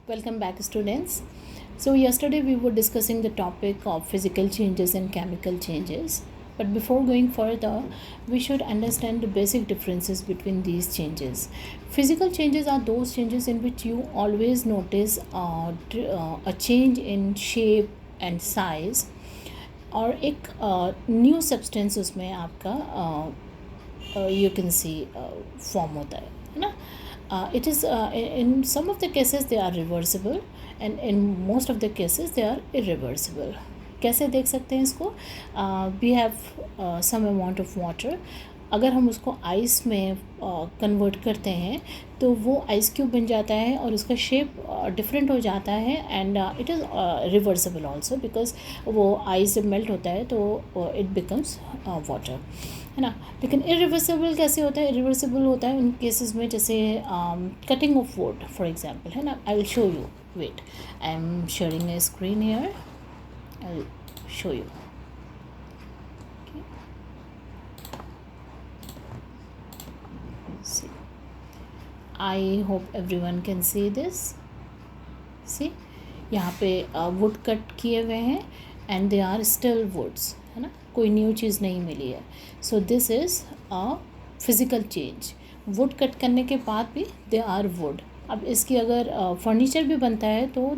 Welcome back, students. So, yesterday we were discussing the topic of physical changes and chemical changes. But before going further, we should understand the basic differences between these changes. Physical changes are those changes in which you always notice a change in shape and size, और एक new substance उसमें आपका you can see form होता है ना. It is in some of the cases they are reversible and in most of the cases they are irreversible. कैसे देख सकते हैं इसको? We have some amount of water. अगर हम उसको आइस में कन्वर्ट करते हैं तो वो आइस क्यूब बन जाता है और उसका शेप डिफरेंट हो जाता है and it is reversible also because वो आइस जब मेल्ट होता है तो इट बिकम्स वाटर, है ना. लेकिन इरिवर्सिबल कैसे होता है? इरिवर्सिबल होता है उन केसेस में जैसे cutting of wood for example, है ना. I will show you. Wait, I am sharing a screen here. I will show you. See, I hope everyone can see this. See, यहाँ पे वुड कट किए हुए हैं and they are still woods, है ना. कोई न्यू चीज़ नहीं मिली है. So this is a physical change. Wood cut करने के बाद भी दे आर वुड. अब इसकी अगर फर्नीचर भी बनता है तो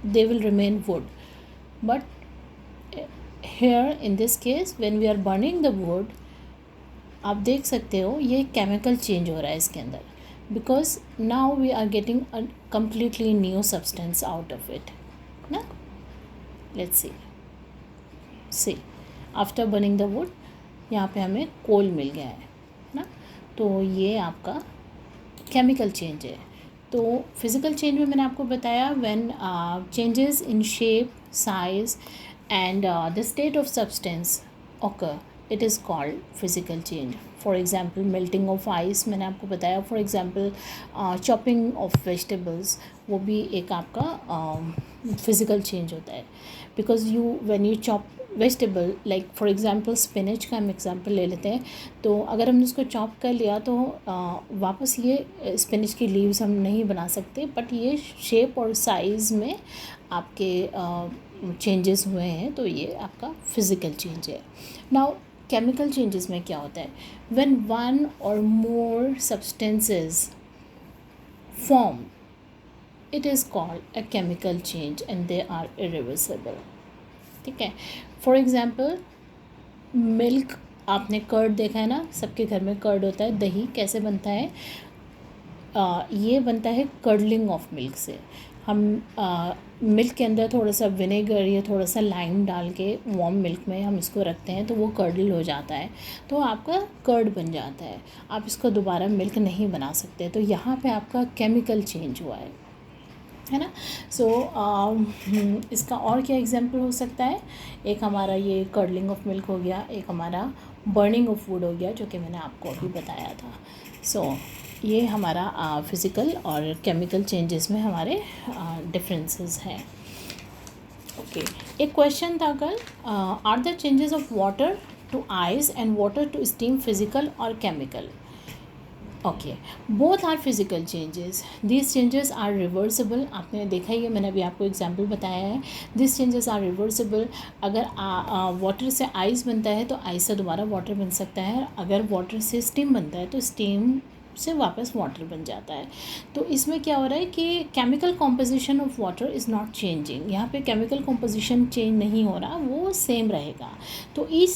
they will remain wood. But here in this case when we are burning the wood, आप देख सकते हो ये केमिकल चेंज हो रहा है इसके अंदर, because now we are getting a completely new substance out of it ना. Let's see after burning the wood यहाँ पे हमें कोल मिल गया है ना. तो ये आपका केमिकल चेंज है. तो फिज़िकल चेंज में मैंने आपको बताया when changes in shape, size and the state of substance occur, it is called physical change. For example, melting of ice मैंने आपको बताया. For example, chopping of vegetables, वो भी एक आपका physical change होता है. Because when you chop vegetable, like for example spinach का हम example ले लेते हैं, तो अगर हमने उसको chop कर लिया तो वापस ये spinach की leaves हम नहीं बना सकते, बट ये shape और size में आपके चेंजेस हुए हैं, तो ये आपका फिज़िकल चेंज है. नाउ केमिकल चेंजेस में क्या होता है? व्हेन वन और more substances form, it is called a chemical change and they are irreversible. ठीक है. फॉर एग्जांपल मिल्क, आपने कर्ड देखा है ना, सबके घर में कर्ड होता है. दही कैसे बनता है? ये बनता है कर्डलिंग ऑफ मिल्क से. हम मिल्क के अंदर थोड़ा सा विनेगर या थोड़ा सा लाइम डाल के वार्म मिल्क में हम इसको रखते हैं तो वो कर्डल हो जाता है, तो आपका कर्ड बन जाता है. आप इसको दोबारा मिल्क नहीं बना सकते. तो यहाँ पे आपका केमिकल चेंज हुआ है ना. सो इसका और क्या एग्जांपल हो सकता है? एक हमारा ये कर्डलिंग ऑफ मिल्क हो गया, एक हमारा बर्निंग ऑफ वुड हो गया जो कि मैंने आपको अभी बताया था. सो ये हमारा फिज़िकल और केमिकल चेंजेस में हमारे डिफरेंसेस हैं. ओके, एक क्वेश्चन था कल, are the changes of water to ice and water to steam physical और chemical? Okay, both are physical changes. This changes are reversible. आपने देखा ही है, मैंने अभी आपको एग्जांपल बताया है. This changes are reversible. अगर वाटर से आइस बनता है तो आइस से दोबारा वाटर बन सकता है. अगर वाटर से स्टीम बनता है तो स्टीम से वापस वाटर बन जाता है. तो इसमें क्या हो रहा है कि chemical composition of water is not changing. यहाँ पे केमिकल कॉम्पोजिशन चेंज नहीं हो रहा, वो सेम रहेगा. तो each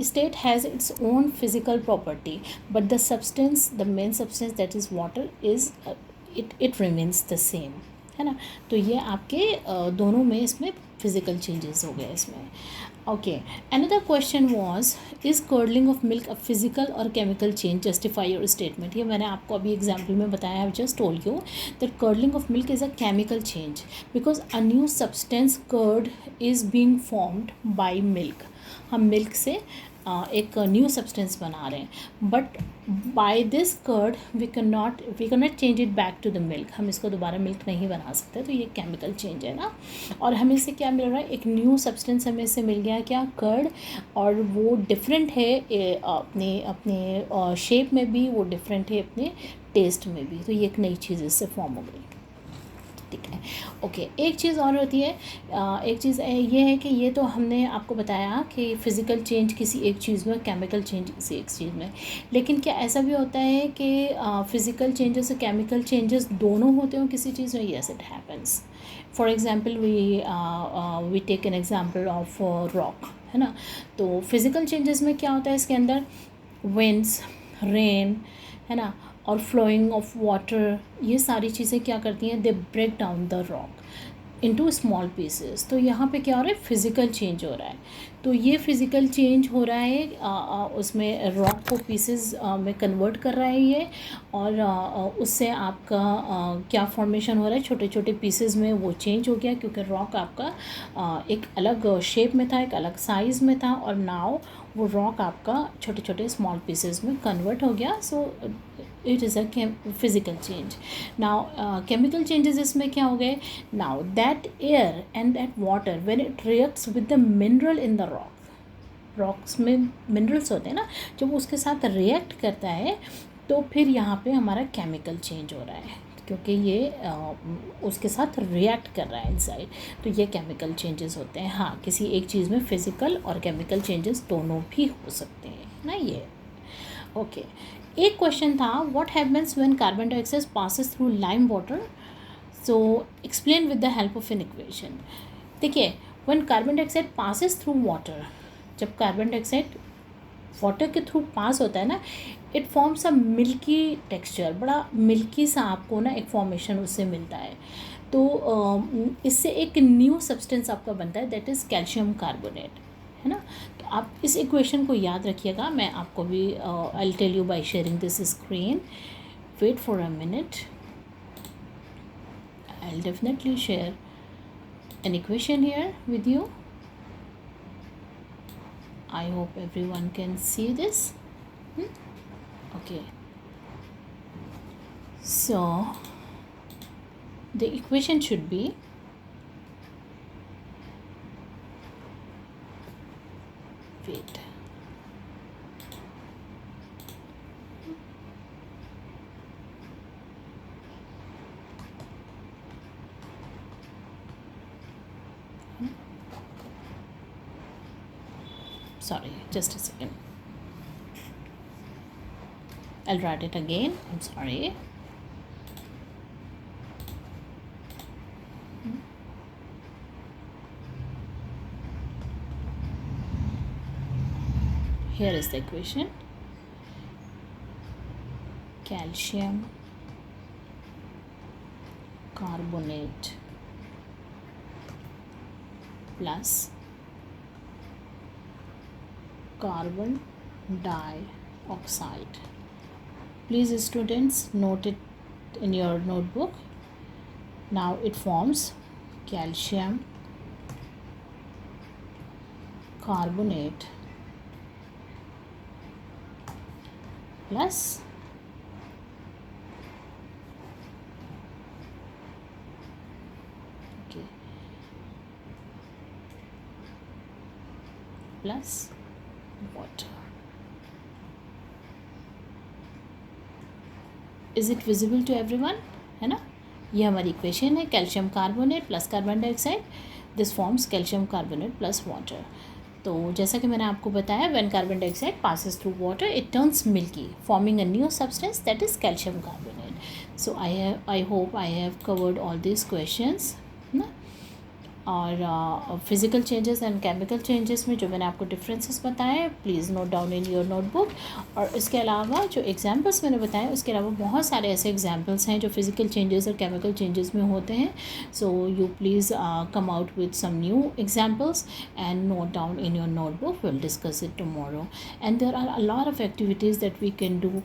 state has its own physical property, but the substance, the main substance that is water is it remains the same, है ना. तो ये आपके दोनों में इसमें फिज़िकल चेंजेस हो गए इसमें. Okay, another question was, is curdling of milk a physical और chemical change? Justify your statement. ये मैंने आपको अभी एग्जाम्पल में बताया. I just told you that curdling of milk is a chemical change because a new substance curd is being formed by milk. हम milk से एक न्यू सब्सटेंस बना रहे हैं, but by this curd we can not change it back to the milk. हम इसको दोबारा milk नहीं बना सकते. तो ये केमिकल चेंज है ना. और हमें इससे क्या मिल रहा है? एक न्यू सब्सटेंस हमें इससे मिल गया, क्या? कर्ड. और वो डिफरेंट है अपने अपने शेप में भी, वो डिफरेंट है अपने टेस्ट में भी। तो ये एक नई चीज़ इससे फॉर्म हो गई, ठीक है। ओके, एक चीज़ और होती है, एक चीज़ ये है कि ये तो हमने आपको बताया कि फ़िज़िकल चेंज किसी एक चीज़ में, केमिकल चेंज किसी एक चीज़ में, लेकिन क्या ऐसा भी होता है कि फ़िज़िकल चेंजेस और केमिकल चेंजेस दोनों होते हो किसी चीज़ में? Yes, it happens. For example we take an example of rock, है ना। तो फिज़िकल चेंजेस में क्या होता है इसके अंदर? विंड्स, रेन, है ना, और फ्लोइंग ऑफ वाटर, ये सारी चीज़ें क्या करती हैं? They break down the rock into small pieces. तो यहाँ पे क्या हो रहा है? फिज़िकल चेंज हो रहा है। तो ये फिज़िकल चेंज हो रहा है, उसमें रॉक को पीसेस में कन्वर्ट कर रहा है ये, और उससे आपका क्या फॉर्मेशन हो रहा है? छोटे छोटे पीसेस में वो चेंज हो गया, क्योंकि रॉक आपका एक अलग शेप में था, एक अलग साइज़ में था, और नाउ वो रॉक आपका छोटे छोटे स्मॉल पीसेस में कन्वर्ट हो गया। So it is a physical change. Now chemical changes इसमें क्या हो गए? Now that air and that water when it reacts with the mineral in the rock, rocks में मिनरल्स होते हैं ना, जब उसके साथ रिएक्ट करता है तो फिर यहाँ पे हमारा केमिकल चेंज हो रहा है, क्योंकि ये उसके साथ रिएक्ट कर रहा है इनसाइड। तो ये केमिकल चेंजेस होते हैं। हाँ, किसी एक चीज़ में फिज़िकल और केमिकल चेंजेस दोनों भी हो सकते हैं ना ये। ओके, एक क्वेश्चन था, what happens when carbon dioxide passes through lime water? So explain with the help of an equation. देखिए, when carbon dioxide passes through water, जब कार्बन डाइऑक्साइड वाटर के थ्रू पास होता है ना, it forms a milky texture, बड़ा milky सा आपको ना एक फॉर्मेशन उससे मिलता है। तो इससे एक न्यू सब्सटेंस आपका बनता है, दैट इज़ कैल्शियम कार्बोनेट, है ना। तो आप इस इक्वेशन को याद रखिएगा। मैं आपको भी I will tell you by sharing this screen. Wait for a minute, I will definitely share an equation here with you. I hope everyone can see this. Okay, so the equation should be wait sorry, just a second, I'll write it again, I'm sorry. Here is the equation: calcium carbonate plus carbon dioxide. Please students note it in your notebook. Now it forms calcium carbonate plus plus water. Is it visible to everyone? है ना, ये हमारी equation है, calcium carbonate plus carbon dioxide, this forms calcium carbonate plus water. तो जैसा कि मैंने आपको बताया, when carbon dioxide passes through water it turns milky, forming a new substance that is calcium carbonate. So I hope I have covered all this questions ना। और physical changes and chemical changes में जो मैंने आपको differences बताए, please note down in your notebook. और इसके अलावा जो एग्जांपल्स मैंने बताए, उसके अलावा बहुत सारे ऐसे एग्जांपल्स हैं जो फिज़िकल चेंजेस और केमिकल चेंजेस में होते हैं। So you please come out with some new examples and note down in your notebook. We'll discuss it tomorrow. And there are a lot of activities that we can do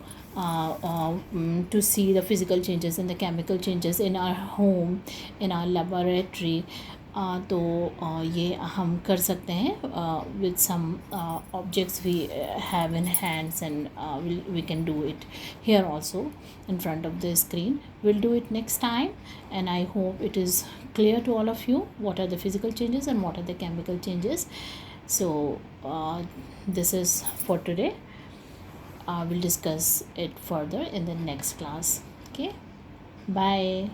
to see the physical changes and the chemical changes in our home, in our laboratory. तो ये हम कर सकते हैं with some objects we have in hands, and we can do it here also in front of the screen. We'll do it next time, and I hope it is clear to all of you what are the physical changes and what are the chemical changes. So this is for today. we'll discuss it further in the next class. Okay, bye.